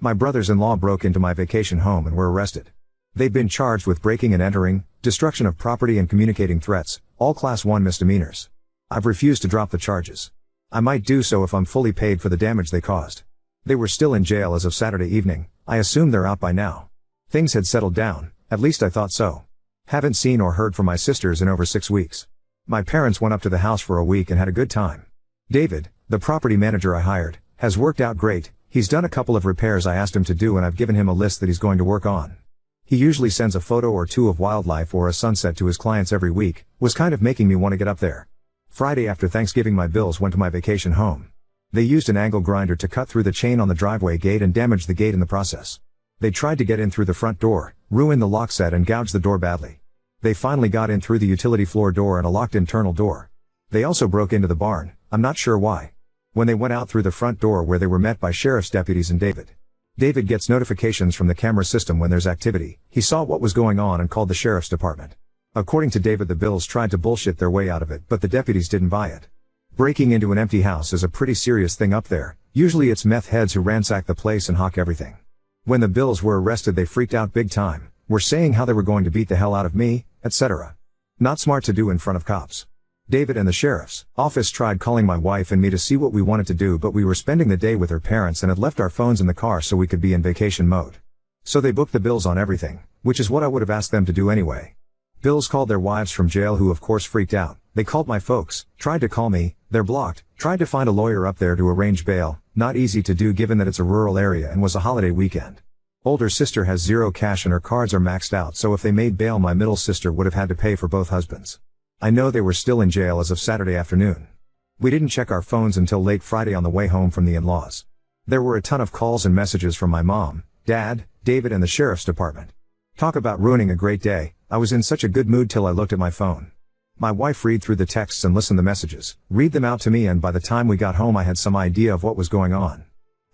My brothers-in-law broke into my vacation home and were arrested. They've been charged with breaking and entering, destruction of property and communicating threats, all Class 1 misdemeanors. I've refused to drop the charges. I might do so if I'm fully paid for the damage they caused. They were still in jail as of Saturday evening. I assume they're out by now. Things had settled down, at least I thought so. Haven't seen or heard from my sisters in over 6 weeks. My parents went up to the house for a week and had a good time. David, the property manager I hired, has worked out great. He's done a couple of repairs I asked him to do and I've given him a list that he's going to work on. He usually sends a photo or two of wildlife or a sunset to his clients every week, was kind of making me want to get up there. Friday after Thanksgiving my bills went to my vacation home. They used an angle grinder to cut through the chain on the driveway gate and damaged the gate in the process. They tried to get in through the front door, ruined the lock set and gouged the door badly. They finally got in through the utility floor door and a locked internal door. They also broke into the barn, I'm not sure why. When they went out through the front door where they were met by sheriff's deputies and David. David gets notifications from the camera system when there's activity. He saw what was going on and called the sheriff's department. According to David, the Bills tried to bullshit their way out of it, but the deputies didn't buy it. Breaking into an empty house is a pretty serious thing up there. Usually it's meth heads who ransack the place and hawk everything. When the Bills were arrested they freaked out big time, were saying how they were going to beat the hell out of me, etc. Not smart to do in front of cops. David and the sheriff's office tried calling my wife and me to see what we wanted to do, but we were spending the day with her parents and had left our phones in the car so we could be in vacation mode. So they booked the Bills on everything, which is what I would have asked them to do anyway. Bills called their wives from jail who of course freaked out. They called my folks, tried to call me, they're blocked, tried to find a lawyer up there to arrange bail, not easy to do given that it's a rural area and was a holiday weekend. Older sister has zero cash and her cards are maxed out, so if they made bail my middle sister would have had to pay for both husbands. I know they were still in jail as of Saturday afternoon. We didn't check our phones until late Friday on the way home from the in-laws. There were a ton of calls and messages from my mom, dad, David and the sheriff's department. Talk about ruining a great day. I was in such a good mood till I looked at my phone. My wife read through the texts and listened the messages, read them out to me, and by the time we got home I had some idea of what was going on.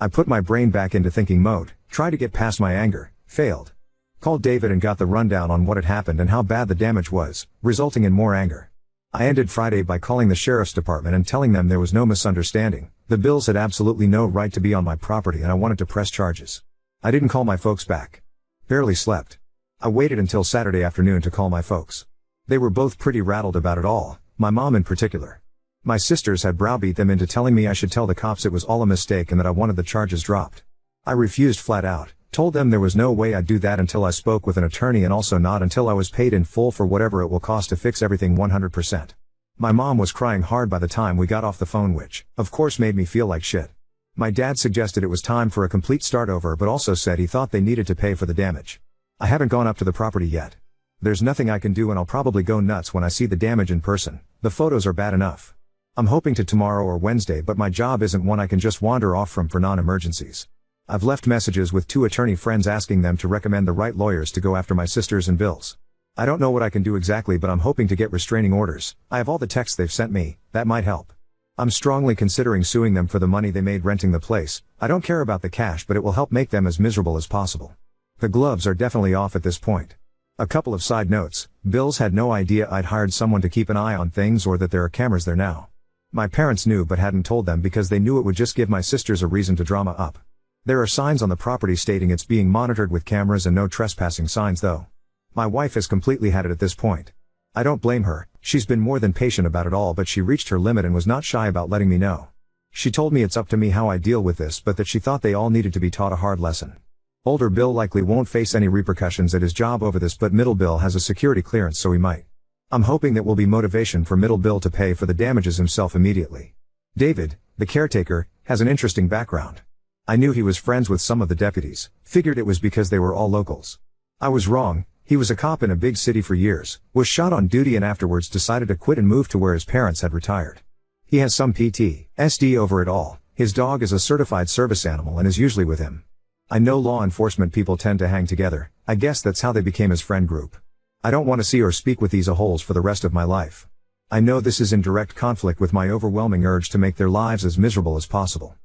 I put my brain back into thinking mode, tried to get past my anger, failed. Called David and got the rundown on what had happened and how bad the damage was, resulting in more anger. I ended Friday by calling the sheriff's department and telling them there was no misunderstanding, the Bills had absolutely no right to be on my property and I wanted to press charges. I didn't call my folks back. Barely slept. I waited until Saturday afternoon to call my folks. They were both pretty rattled about it all, my mom in particular. My sisters had browbeat them into telling me I should tell the cops it was all a mistake and that I wanted the charges dropped. I refused flat out, told them there was no way I'd do that until I spoke with an attorney and also not until I was paid in full for whatever it will cost to fix everything 100%. My mom was crying hard by the time we got off the phone, which, of course, made me feel like shit. My dad suggested it was time for a complete start over but also said he thought they needed to pay for the damage. I haven't gone up to the property yet. There's nothing I can do and I'll probably go nuts when I see the damage in person. The photos are bad enough. I'm hoping to tomorrow or Wednesday, but my job isn't one I can just wander off from for non-emergencies. I've left messages with 2 attorney friends asking them to recommend the right lawyers to go after my sisters and Bills. I don't know what I can do exactly, but I'm hoping to get restraining orders. I have all the texts they've sent me, that might help. I'm strongly considering suing them for the money they made renting the place. I don't care about the cash, but it will help make them as miserable as possible. The gloves are definitely off at this point. A couple of side notes, Bills had no idea I'd hired someone to keep an eye on things or that there are cameras there now. My parents knew but hadn't told them because they knew it would just give my sisters a reason to drama up. There are signs on the property stating it's being monitored with cameras and no trespassing signs though. My wife has completely had it at this point. I don't blame her, she's been more than patient about it all, but she reached her limit and was not shy about letting me know. She told me it's up to me how I deal with this, but that she thought they all needed to be taught a hard lesson. Older Bill likely won't face any repercussions at his job over this, but Middle Bill has a security clearance so he might. I'm hoping that will be motivation for Middle Bill to pay for the damages himself immediately. David, the caretaker, has an interesting background. I knew he was friends with some of the deputies, figured it was because they were all locals. I was wrong, he was a cop in a big city for years, was shot on duty and afterwards decided to quit and move to where his parents had retired. He has some PTSD over it all, his dog is a certified service animal and is usually with him. I know law enforcement people tend to hang together, I guess that's how they became his friend group. I don't want to see or speak with these a-holes for the rest of my life. I know this is in direct conflict with my overwhelming urge to make their lives as miserable as possible.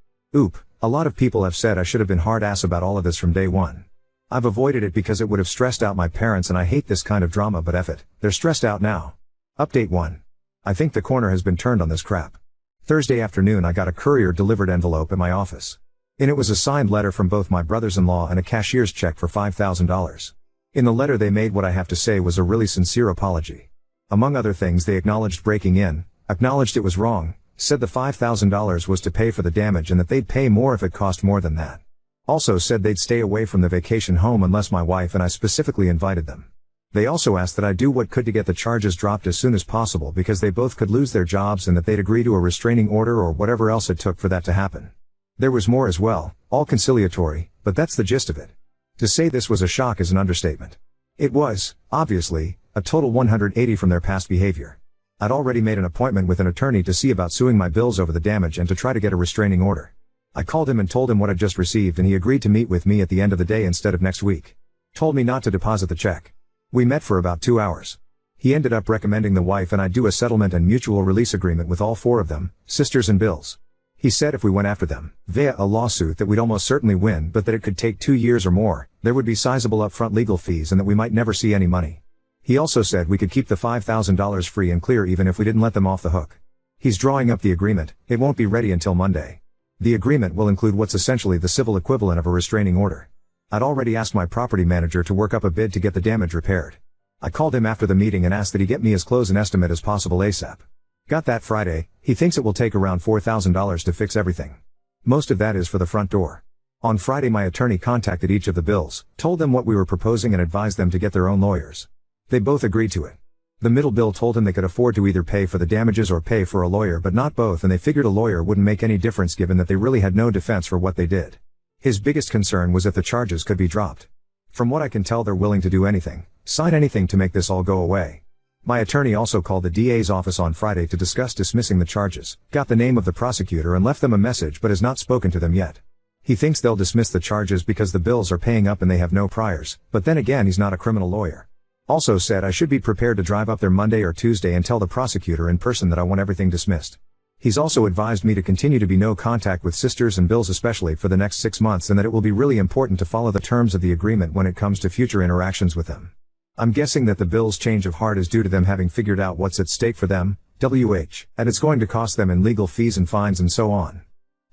A lot of people have said I should have been hard ass about all of this from day one. I've avoided it because it would have stressed out my parents and I hate this kind of drama, but F it, they're stressed out now. Update 1. I think the corner has been turned on this crap. Thursday afternoon I got a courier delivered envelope at my office. In it was a signed letter from both my brothers-in-law and a cashier's check for $5,000. In the letter they made what I have to say was a really sincere apology. Among other things, they acknowledged breaking in, acknowledged it was wrong, said the $5,000 was to pay for the damage and that they'd pay more if it cost more than that. Also said they'd stay away from the vacation home unless my wife and I specifically invited them. They also asked that I do what could to get the charges dropped as soon as possible because they both could lose their jobs and that they'd agree to a restraining order or whatever else it took for that to happen. There was more as well, all conciliatory, but that's the gist of it. To say this was a shock is an understatement. It was, obviously, a total 180 from their past behavior. I'd already made an appointment with an attorney to see about suing my bills over the damage and to try to get a restraining order. I called him and told him what I'd just received and he agreed to meet with me at the end of the day instead of next week. Told me not to deposit the check. We met for about 2 hours. He ended up recommending the wife and I do a settlement and mutual release agreement with all 4 of them, sisters and bills. He said if we went after them, via a lawsuit, that we'd almost certainly win, but that it could take 2 years or more, there would be sizable upfront legal fees and that we might never see any money. He also said we could keep the $5,000 free and clear even if we didn't let them off the hook. He's drawing up the agreement, it won't be ready until Monday. The agreement will include what's essentially the civil equivalent of a restraining order. I'd already asked my property manager to work up a bid to get the damage repaired. I called him after the meeting and asked that he get me as close an estimate as possible ASAP. Got that Friday. He thinks it will take around $4,000 to fix everything. Most of that is for the front door. On Friday my attorney contacted each of the bills, told them what we were proposing and advised them to get their own lawyers. They both agreed to it. The middle bill told him they could afford to either pay for the damages or pay for a lawyer but not both, and they figured a lawyer wouldn't make any difference given that they really had no defense for what they did. His biggest concern was if the charges could be dropped. From what I can tell they're willing to do anything, sign anything to make this all go away. My attorney also called the DA's office on Friday to discuss dismissing the charges, got the name of the prosecutor and left them a message but has not spoken to them yet. He thinks they'll dismiss the charges because the bills are paying up and they have no priors, but then again he's not a criminal lawyer. Also said I should be prepared to drive up there Monday or Tuesday and tell the prosecutor in person that I want everything dismissed. He's also advised me to continue to be no contact with sisters and bills especially for the next 6 months and that it will be really important to follow the terms of the agreement when it comes to future interactions with them. I'm guessing that the bills' change of heart is due to them having figured out what's at stake for them, and it's going to cost them in legal fees and fines and so on.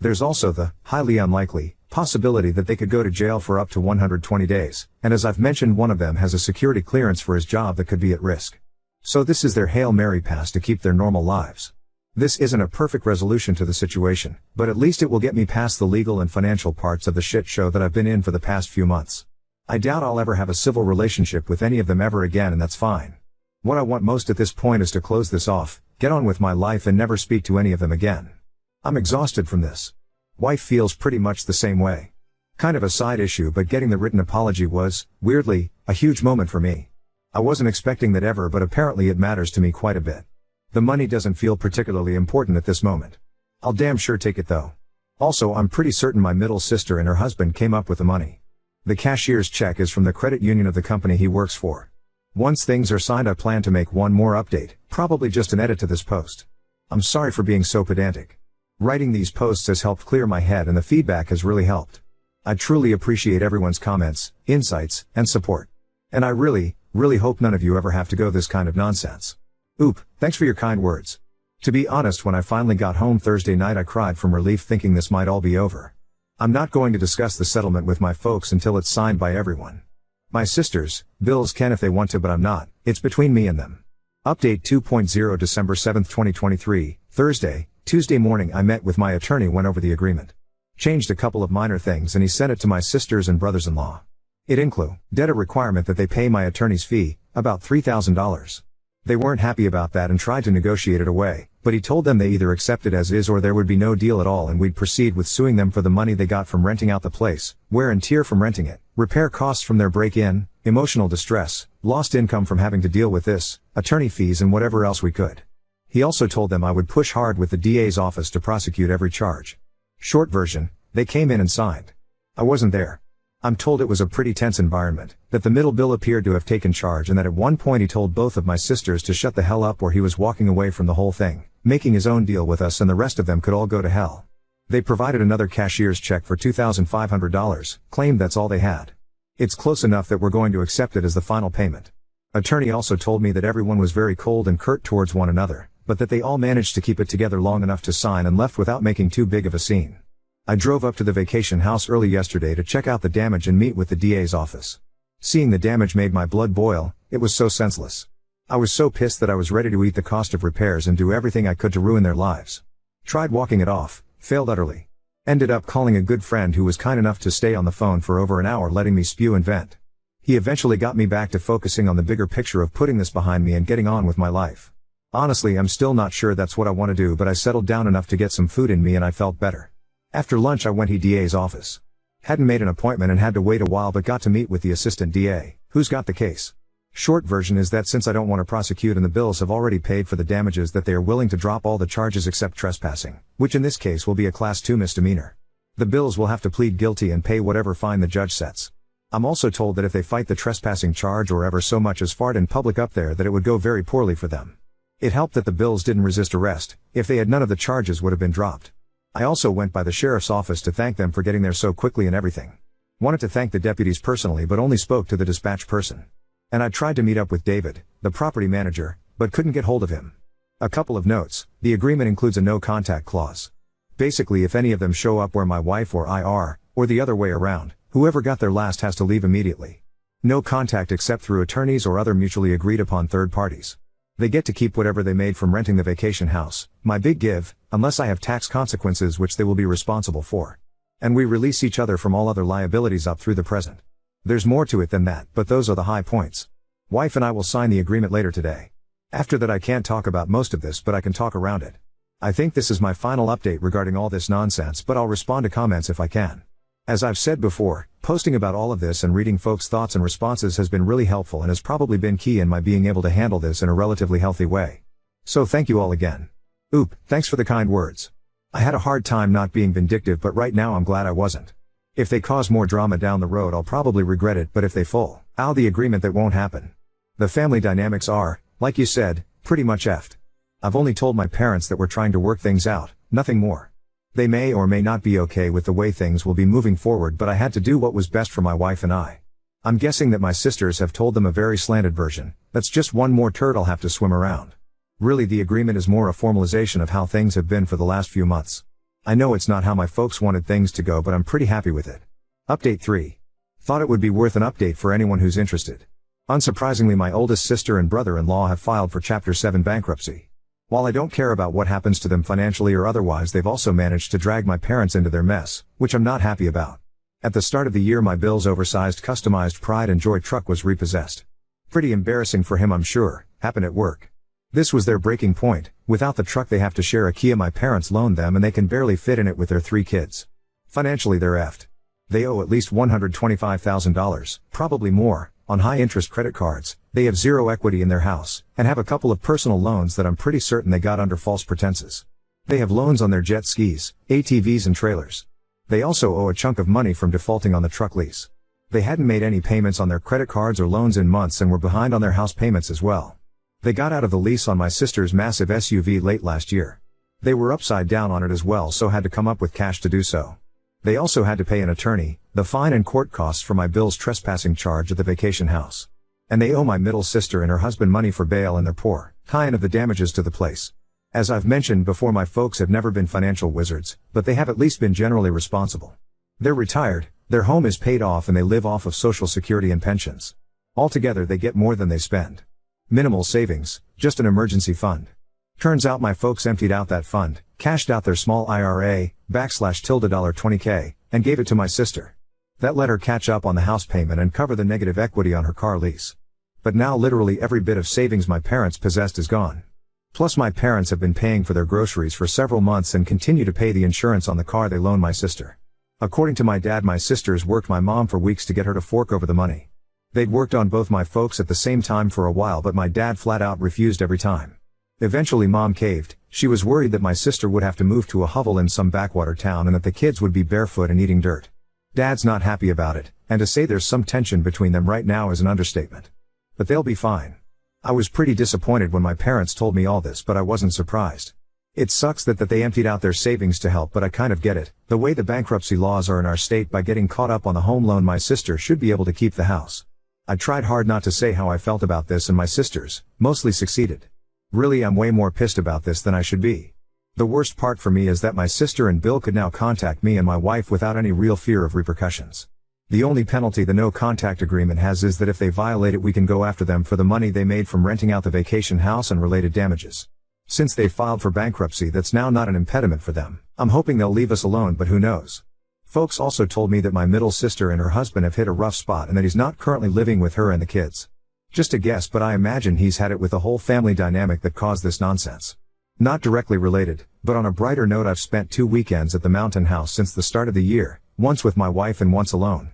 There's also the, highly unlikely, possibility that they could go to jail for up to 120 days, and as I've mentioned one of them has a security clearance for his job that could be at risk. So this is their Hail Mary pass to keep their normal lives. This isn't a perfect resolution to the situation, but at least it will get me past the legal and financial parts of the shit show that I've been in for the past few months. I doubt I'll ever have a civil relationship with any of them ever again, and that's fine. What I want most at this point is to close this off, get on with my life and never speak to any of them again. I'm exhausted from this. Wife feels pretty much the same way. Kind of a side issue, but getting the written apology was, weirdly, a huge moment for me. I wasn't expecting that ever, but apparently it matters to me quite a bit. The money doesn't feel particularly important at this moment. I'll damn sure take it though. Also, I'm pretty certain my middle sister and her husband came up with the money. The cashier's check is from the credit union of the company he works for. Once things are signed I plan to make one more update, probably just an edit to this post. I'm sorry for being so pedantic. Writing these posts has helped clear my head and the feedback has really helped. I truly appreciate everyone's comments, insights, and support. And I really hope none of you ever have to go this kind of nonsense. Oop, thanks for your kind words. To be honest, when I finally got home Thursday night I cried from relief thinking this might all be over. I'm not going to discuss the settlement with my folks until it's signed by everyone. My sisters, bills can if they want to, but I'm not. It's between me and them. Update 2.0 December 7, 2023, Thursday, Tuesday morning I met with my attorney, went over the agreement. Changed a couple of minor things and he sent it to my sisters and brothers-in-law. It included a requirement that they pay my attorney's fee, about $3,000. They weren't happy about that and tried to negotiate it away, but he told them they either accept it as is or there would be no deal at all and we'd proceed with suing them for the money they got from renting out the place, wear and tear from renting it, repair costs from their break-in, emotional distress, lost income from having to deal with this, attorney fees and whatever else we could. He also told them I would push hard with the DA's office to prosecute every charge. Short version, they came in and signed. I wasn't there. I'm told it was a pretty tense environment, that the middle bill appeared to have taken charge and that at one point he told both of my sisters to shut the hell up or he was walking away from the whole thing, making his own deal with us and the rest of them could all go to hell. They provided another cashier's check for $2,500, claimed that's all they had. It's close enough that we're going to accept it as the final payment. Attorney also told me that everyone was very cold and curt towards one another, but that they all managed to keep it together long enough to sign and left without making too big of a scene. I drove up to the vacation house early yesterday to check out the damage and meet with the DA's office. Seeing the damage made my blood boil. It was so senseless. I was so pissed that I was ready to eat the cost of repairs and do everything I could to ruin their lives. Tried walking it off, failed utterly. Ended up calling a good friend who was kind enough to stay on the phone for over an hour letting me spew and vent. He eventually got me back to focusing on the bigger picture of putting this behind me and getting on with my life. Honestly, I'm still not sure that's what I want to do, but I settled down enough to get some food in me and I felt better. After lunch I went to DA's office. Hadn't made an appointment and had to wait a while, but got to meet with the assistant DA, who's got the case. Short version is that since I don't want to prosecute and the bills have already paid for the damages, that they are willing to drop all the charges except trespassing, which in this case will be a class 2 misdemeanor. The bills will have to plead guilty and pay whatever fine the judge sets. I'm also told that if they fight the trespassing charge or ever so much as fart in public up there, that it would go very poorly for them. It helped that the bills didn't resist arrest. If they had, none of the charges would have been dropped. I also went by the sheriff's office to thank them for getting there so quickly and everything. Wanted to thank the deputies personally but only spoke to the dispatch person. And I tried to meet up with David, the property manager, but couldn't get hold of him. A couple of notes: the agreement includes a no contact clause. Basically, if any of them show up where my wife or I are, or the other way around, whoever got there last has to leave immediately. No contact except through attorneys or other mutually agreed upon third parties. They get to keep whatever they made from renting the vacation house, my big give, unless I have tax consequences which they will be responsible for. And we release each other from all other liabilities up through the present. There's more to it than that, but those are the high points. Wife and I will sign the agreement later today. After that I can't talk about most of this, but I can talk around it. I think this is my final update regarding all this nonsense, but I'll respond to comments if I can. As I've said before, posting about all of this and reading folks' thoughts and responses has been really helpful and has probably been key in my being able to handle this in a relatively healthy way. So thank you all again. Oop, thanks for the kind words. I had a hard time not being vindictive, but right now I'm glad I wasn't. If they cause more drama down the road I'll probably regret it, but if they full out the agreement, that won't happen. The family dynamics are, like you said, pretty much effed. I've only told my parents that we're trying to work things out, nothing more. They may or may not be okay with the way things will be moving forward, but I had to do what was best for my wife and I. I'm guessing that my sisters have told them a very slanted version. That's just one more turd I'll have to swim around. Really, the agreement is more a formalization of how things have been for the last few months. I know it's not how my folks wanted things to go, but I'm pretty happy with it. Update 3. Thought it would be worth an update for anyone who's interested. Unsurprisingly, my oldest sister and brother-in-law have filed for Chapter 7 bankruptcy. While I don't care about what happens to them financially or otherwise, they've also managed to drag my parents into their mess, which I'm not happy about. At the start of the year, my Bill's oversized customized Pride and Joy truck was repossessed. Pretty embarrassing for him, I'm sure. Happened at work. This was their breaking point. Without the truck they have to share a Kia my parents loaned them, and they can barely fit in it with their 3 kids. Financially they're effed. They owe at least $125,000, probably more, on high-interest credit cards. They have zero equity in their house, and have a couple of personal loans that I'm pretty certain they got under false pretenses. They have loans on their jet skis, ATVs and trailers. They also owe a chunk of money from defaulting on the truck lease. They hadn't made any payments on their credit cards or loans in months and were behind on their house payments as well. They got out of the lease on my sister's massive SUV late last year. They were upside down on it as well, so had to come up with cash to do so. They also had to pay an attorney, the fine and court costs for my Bill's trespassing charge at the vacation house. And they owe my middle sister and her husband money for bail and their poor tie-in of the damages to the place. As I've mentioned before, my folks have never been financial wizards, but they have at least been generally responsible. They're retired, their home is paid off, and they live off of Social Security and pensions. Altogether they get more than they spend. Minimal savings, just an emergency fund. Turns out my folks emptied out that fund, cashed out their small IRA, $20K, and gave it to my sister. That let her catch up on the house payment and cover the negative equity on her car lease. But now literally every bit of savings my parents possessed is gone. Plus my parents have been paying for their groceries for several months and continue to pay the insurance on the car they loaned my sister. According to my dad, my sisters worked my mom for weeks to get her to fork over the money. They'd worked on both my folks at the same time for a while, but my dad flat out refused every time. Eventually mom caved. She was worried that my sister would have to move to a hovel in some backwater town and that the kids would be barefoot and eating dirt. Dad's not happy about it, and to say there's some tension between them right now is an understatement. But they'll be fine. I was pretty disappointed when my parents told me all this, but I wasn't surprised. It sucks that they emptied out their savings to help, but I kind of get it. The way the bankruptcy laws are in our state, by getting caught up on the home loan, my sister should be able to keep the house. I tried hard not to say how I felt about this, and my sisters mostly succeeded. Really, I'm way more pissed about this than I should be. The worst part for me is that my sister and Bill could now contact me and my wife without any real fear of repercussions. The only penalty the no contact agreement has is that if they violate it we can go after them for the money they made from renting out the vacation house and related damages. Since they filed for bankruptcy, that's now not an impediment for them. I'm hoping they'll leave us alone, but who knows. Folks also told me that my middle sister and her husband have hit a rough spot and that he's not currently living with her and the kids. Just a guess, but I imagine he's had it with the whole family dynamic that caused this nonsense. Not directly related, but on a brighter note, I've spent 2 weekends at the mountain house since the start of the year, once with my wife and once alone.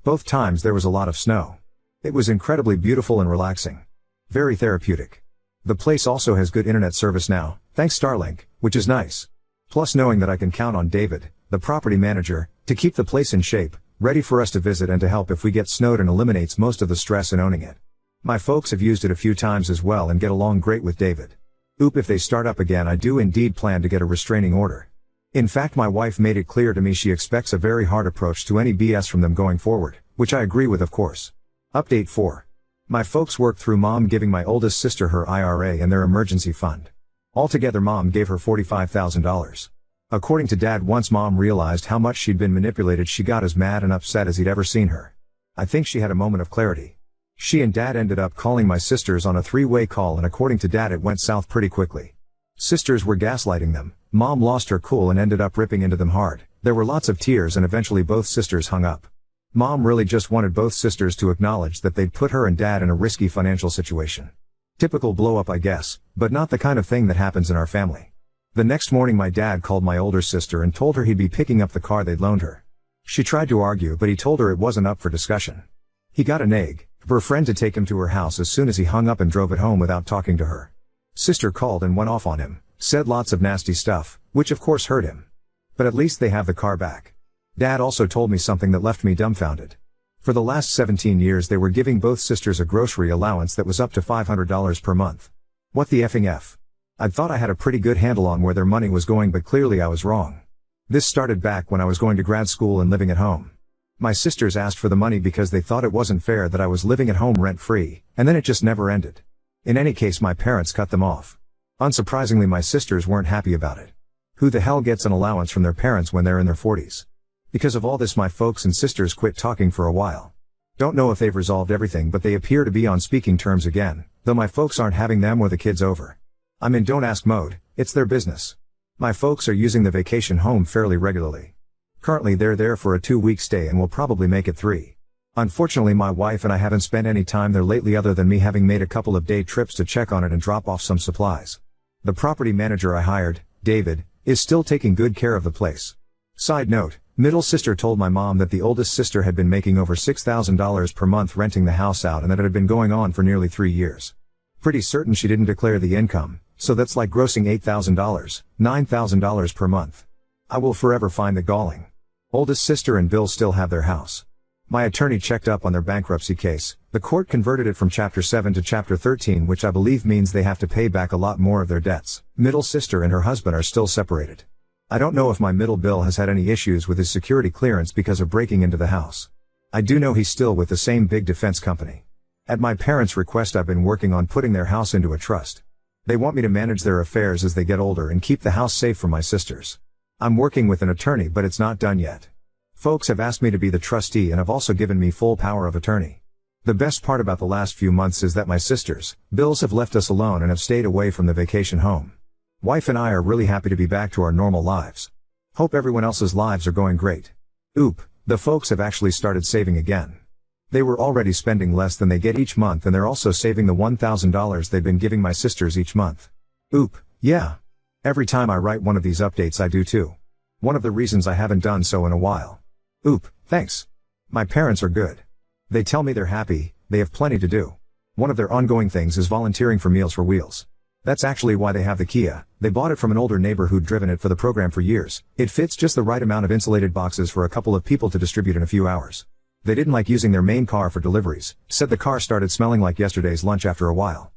Both times there was a lot of snow. It was incredibly beautiful and relaxing. Very therapeutic. The place also has good internet service now, thanks Starlink, which is nice. Plus knowing that I can count on David, the property manager, to keep the place in shape, ready for us to visit and to help if we get snowed, and eliminates most of the stress in owning it. My folks have used it a few times as well and get along great with David. If they start up again, I do indeed plan to get a restraining order. In fact, my wife made it clear to me she expects a very hard approach to any BS from them going forward, which I agree with, of course. Update 4. My folks worked through Mom giving my oldest sister her IRA and their emergency fund. Altogether Mom gave her $45,000. According to Dad, once Mom realized how much she'd been manipulated, she got as mad and upset as he'd ever seen her. I think she had a moment of clarity. She and Dad ended up calling my sisters on a 3-way call, and according to Dad it went south pretty quickly. Sisters were gaslighting them. Mom lost her cool and ended up ripping into them hard. There were lots of tears and eventually both sisters hung up. Mom really just wanted both sisters to acknowledge that they'd put her and Dad in a risky financial situation. Typical blow up, I guess, but not the kind of thing that happens in our family. The next morning my dad called my older sister and told her he'd be picking up the car they'd loaned her. She tried to argue, but he told her it wasn't up for discussion. He got an egg, her friend, to take him to her house as soon as he hung up and drove it home without talking to her. Sister called and went off on him, said lots of nasty stuff, which of course hurt him. But at least they have the car back. Dad also told me something that left me dumbfounded. For the last 17 years they were giving both sisters a grocery allowance that was up to $500 per month. What the effing F? I'd thought I had a pretty good handle on where their money was going, but clearly I was wrong. This started back when I was going to grad school and living at home. My sisters asked for the money because they thought it wasn't fair that I was living at home rent-free, and then it just never ended. In any case, my parents cut them off. Unsurprisingly, my sisters weren't happy about it. Who the hell gets an allowance from their parents when they're in their 40s? Because of all this, my folks and sisters quit talking for a while. Don't know if they've resolved everything, but they appear to be on speaking terms again, though my folks aren't having them or the kids over. I'm in don't ask mode, it's their business. My folks are using the vacation home fairly regularly. Currently they're there for a 2-week stay and will probably make it 3. Unfortunately, my wife and I haven't spent any time there lately, other than me having made a couple of day trips to check on it and drop off some supplies. The property manager I hired, David, is still taking good care of the place. Side note, middle sister told my mom that the oldest sister had been making over $6,000 per month renting the house out, and that it had been going on for nearly 3 years. Pretty certain she didn't declare the income, so that's like grossing $8,000, $9,000 per month. I will forever find that galling. Oldest sister and Bill still have their house. My attorney checked up on their bankruptcy case. The court converted it from Chapter 7 to Chapter 13, which I believe means they have to pay back a lot more of their debts. Middle sister and her husband are still separated. I don't know if my middle Bill has had any issues with his security clearance because of breaking into the house. I do know he's still with the same big defense company. At my parents' request, I've been working on putting their house into a trust. They want me to manage their affairs as they get older and keep the house safe for my sisters. I'm working with an attorney, but it's not done yet. Folks have asked me to be the trustee and have also given me full power of attorney. The best part about the last few months is that my sisters, Bills, have left us alone and have stayed away from the vacation home. Wife and I are really happy to be back to our normal lives. Hope everyone else's lives are going great. The folks have actually started saving again. They were already spending less than they get each month, and they're also saving the $1,000 they've been giving my sisters each month. Yeah. Every time I write one of these updates I do too. One of the reasons I haven't done so in a while. Thanks. My parents are good. They tell me they're happy, they have plenty to do. One of their ongoing things is volunteering for Meals for Wheels. That's actually why they have the Kia. They bought it from an older neighbor who'd driven it for the program for years. It fits just the right amount of insulated boxes for a couple of people to distribute in a few hours. They didn't like using their main car for deliveries, said the car started smelling like yesterday's lunch after a while.